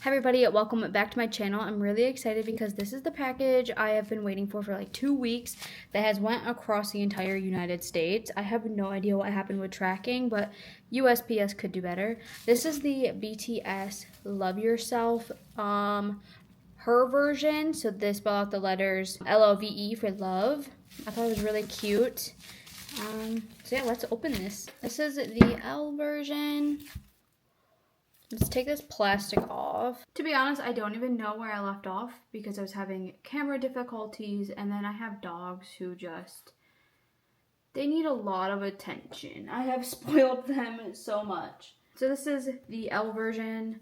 Hi everybody, welcome back to my channel. I'm really excited because this is the package I have been waiting for like 2 weeks that has went across the entire United States. I have no idea what happened with tracking, but USPS could do better. This is the BTS Love Yourself her version. So they spell out the letters LOVE for love. I thought it was really cute. So yeah, let's open this. This is the L version. Let's take this plastic off. To be honest, I don't even know where I left off because I was having camera difficulties, and then I have dogs who they need a lot of attention. I have spoiled them so much. So this is the L version.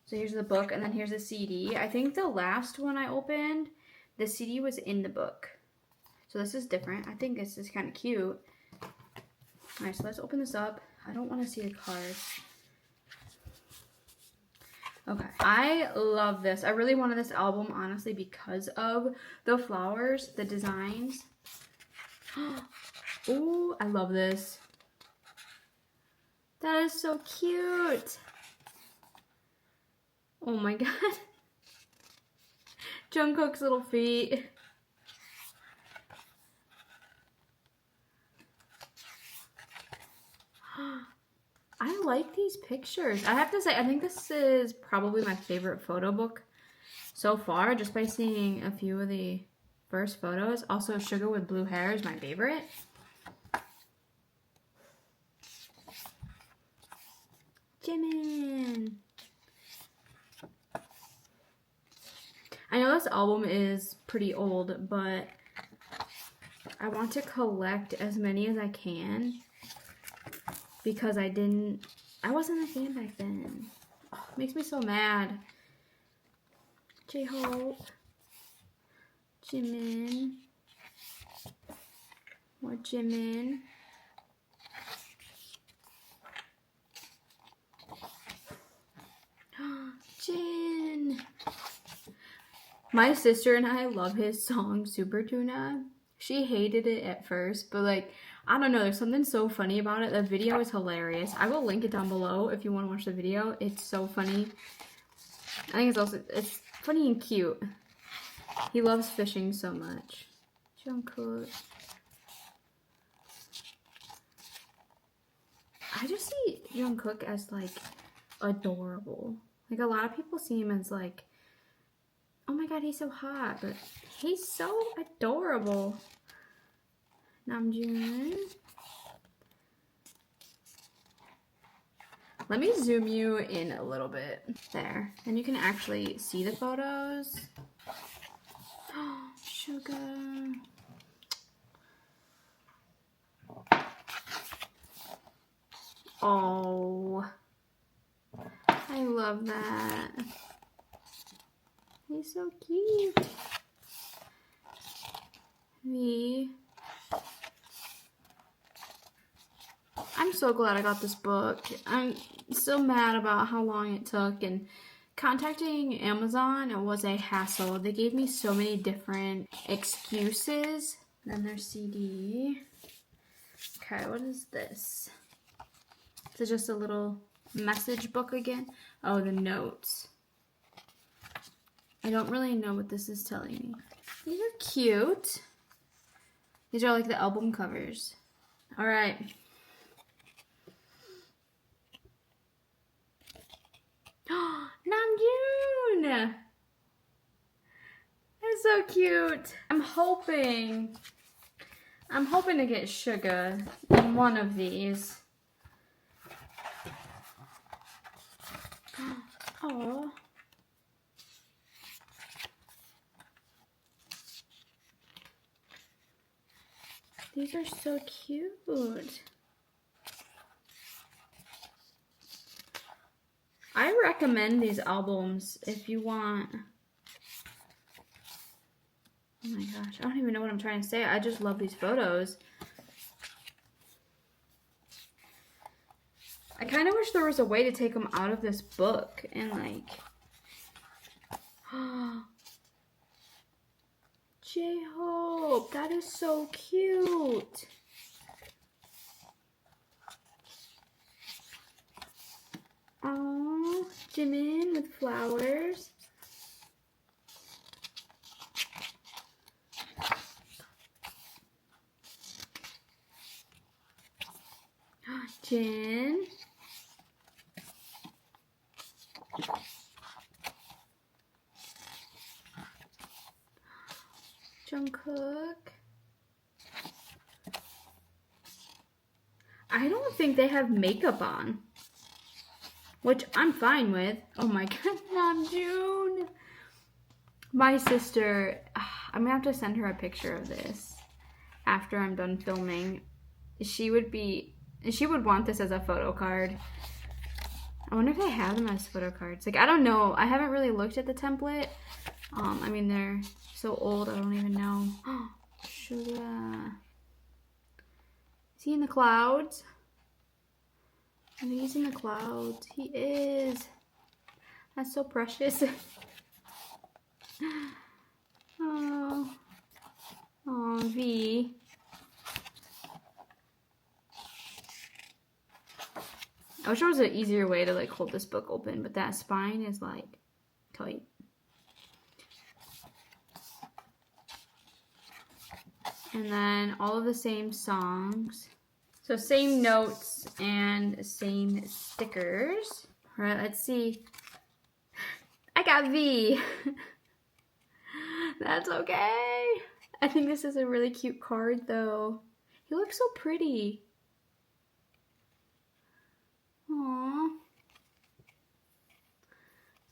So here's the book, and then here's the CD. I think the last one I opened, the CD was in the book. So this is different. I think this is kind of cute. Alright, so let's open this up. I don't want to see the card. Okay, I love this. I really wanted this album, honestly, because of the flowers, the designs. Ooh, I love this. That is so cute. Oh my god. Jungkook's little feet. I like these pictures. I have to say, I think this is probably my favorite photo book so far, just by seeing a few of the first photos. Also, Suga with blue hair is my favorite. Jimin. I know this album is pretty old, but I want to collect as many as I can. Because I wasn't a fan back then. Oh, it makes me so mad. J-Hope. Jimin. More Jimin. Jin. My sister and I love his song Super Tuna. She hated it at first, but like, I don't know, there's something so funny about it. The video is hilarious. I will link it down below if you want to watch the video. It's so funny. I think it's funny and cute. He loves fishing so much. Jungkook. I just see Jungkook as like adorable. Like a lot of people see him as like, oh my god, he's so hot, but he's so adorable. Namjoon. Let me zoom you in a little bit. There. And you can actually see the photos. Oh, Suga. Oh. I love that. He's so cute. V. I'm so glad I got this book. I'm so mad about how long it took, and contacting Amazon was a hassle. They gave me so many different excuses. Then there's CD. Okay, what is this? Is it just a little message book again? Oh, the notes. I don't really know what this is telling me. These are cute. These are like the album covers. All right. Namjoon! That's so cute. I'm hoping to get Suga in one of these. Oh. These are so cute. I recommend these albums if you want. Oh my gosh, I don't even know what I'm trying to say. I just love these photos. I kind of wish there was a way to take them out of this book and like... J-Hope, that is so cute. Oh, Jimin with flowers. Jin. Jungkook. I don't think they have makeup on, which I'm fine with. Oh my god, Namjoon. My sister, I'm gonna have to send her a picture of this after I'm done filming. She would want this as a photo card. I wonder if they have them as photo cards. Like, I don't know. I haven't really looked at the template. I mean, they're so old, I don't even know. Suga. Is he in the clouds? I think he's in the clouds. He is. That's so precious. Oh. Oh, V. I wish there was an easier way to like hold this book open, but that spine is like tight. And then all of the same songs. So same notes and same stickers. All right, let's see. I got V. That's okay. I think this is a really cute card though. He looks so pretty. Aww.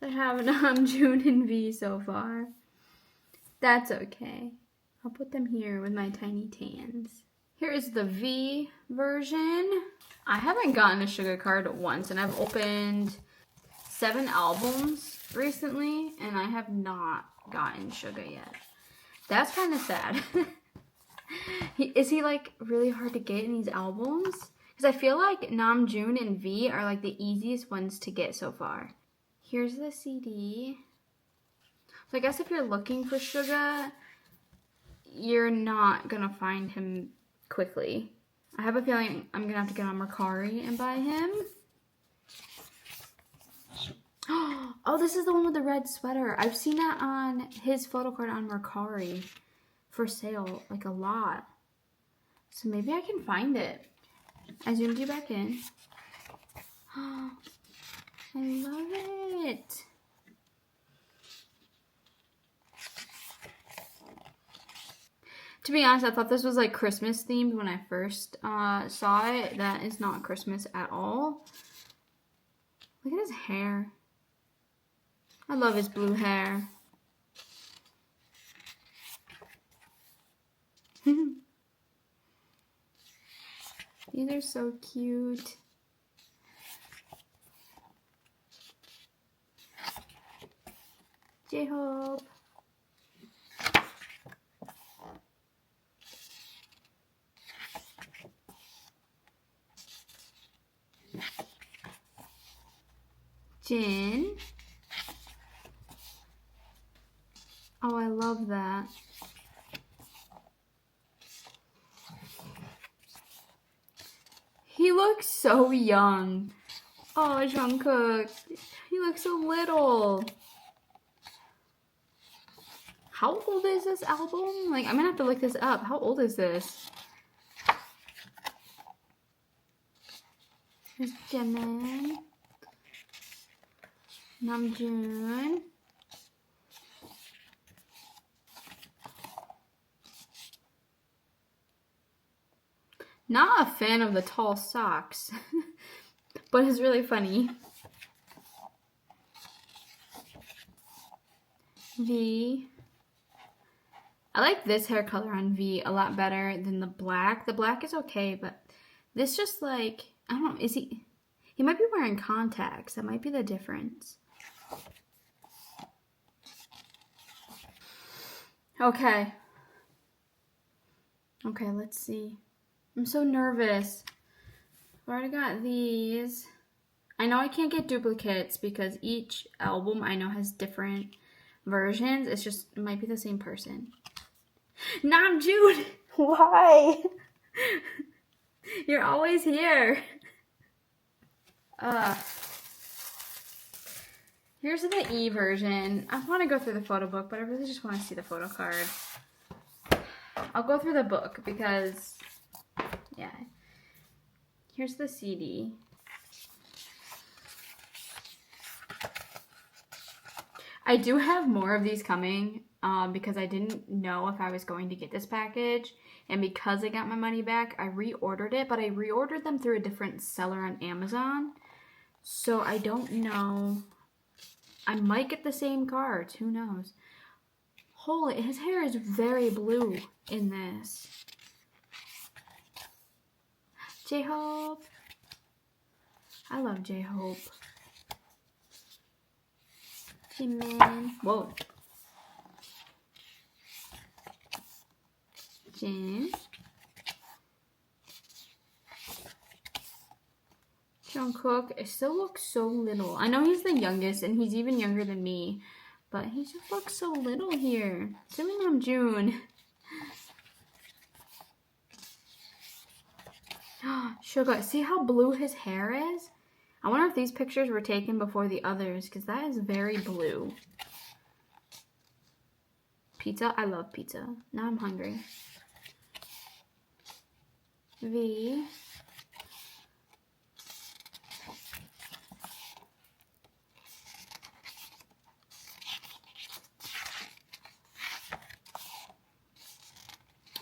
I have Namjoon and V so far. That's okay. I'll put them here with my tiny tans. Here is the V version. I haven't gotten a Suga card once, and I've opened 7 albums recently, and I have not gotten Suga yet. That's kind of sad. Is he like really hard to get in these albums? Because I feel like Namjoon and V are like the easiest ones to get so far. Here's the CD. So I guess if you're looking for Suga, you're not gonna find him quickly. I have a feeling I'm gonna have to get on Mercari and buy him. Oh, this is the one with the red sweater. I've seen that on his photo card on Mercari for sale, like a lot. So maybe I can find it. I zoomed you back in. I love it. To be honest, I thought this was like Christmas themed when I first saw it. That is not Christmas at all. Look at his hair. I love his blue hair. These are so cute. J-Hope. Jin. Oh, I love that. He looks so young. Oh, Jungkook. He looks so little. How old is this album? Like, I'm gonna have to look this up. How old is this? Here's Jimin. Namjoon. Not a fan of the tall socks, but it's really funny. V. I like this hair color on V a lot better than the black. The black is okay, but this just like, I don't know, he might be wearing contacts. That might be the difference. Okay. Okay, let's see. I'm so nervous. I've already got these. I know I can't get duplicates because each album I know has different versions. It's just, it might be the same person. Namjoon! Why? You're always here. Here's the E version. I want to go through the photo book, but I really just want to see the photo card. I'll go through the book because, yeah. Here's the CD. I do have more of these coming because I didn't know if I was going to get this package. And because I got my money back, I reordered it. But I reordered them through a different seller on Amazon. So I don't know. I might get the same cards. Who knows? Holy, his hair is very blue in this. J-Hope. I love J-Hope. Jimin. Whoa. Jins. Jungkook. It still looks so little. I know he's the youngest and he's even younger than me, but he just looks so little here. Seungmin June. Suga. See how blue his hair is? I wonder if these pictures were taken before the others because that is very blue. Pizza. I love pizza. Now I'm hungry. V.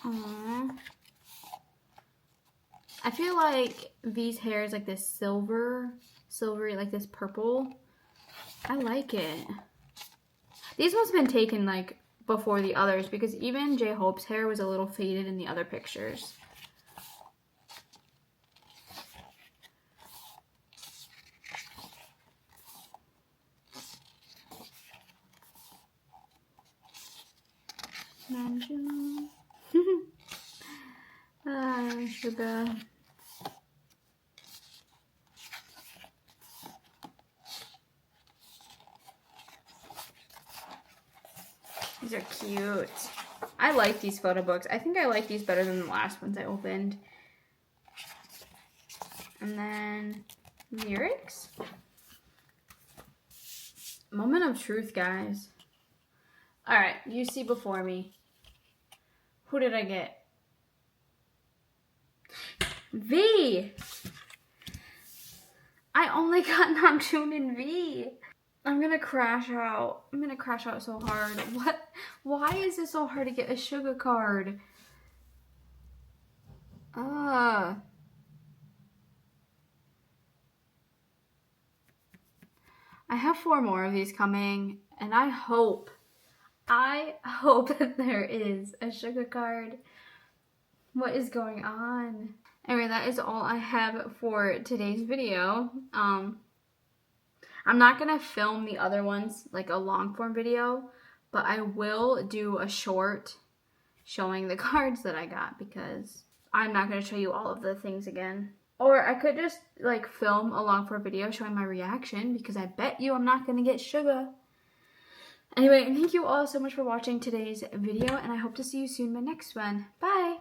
Aww. I feel like V's hair is like this silvery, like this purple. I like it. These must have been taken like before the others because even J-Hope's hair was a little faded in the other pictures. Suga. These are cute. I like these photo books. I think I like these better than the last ones I opened. And then lyrics. Moment of truth, guys. Alright, you see before me. Who did I get? V! I only got Namjoon and V. I'm gonna crash out. I'm gonna crash out so hard. What? Why is it so hard to get a Suga card? I have 4 more of these coming, and I hope that there is a Suga card. What is going on? Anyway, that is all I have for today's video. I'm not gonna film the other ones like a long form video, but I will do a short showing the cards that I got because I'm not gonna show you all of the things again. Or I could just like film a long form video showing my reaction because I bet you I'm not gonna get Suga. Anyway, thank you all so much for watching today's video and I hope to see you soon in my next one. Bye!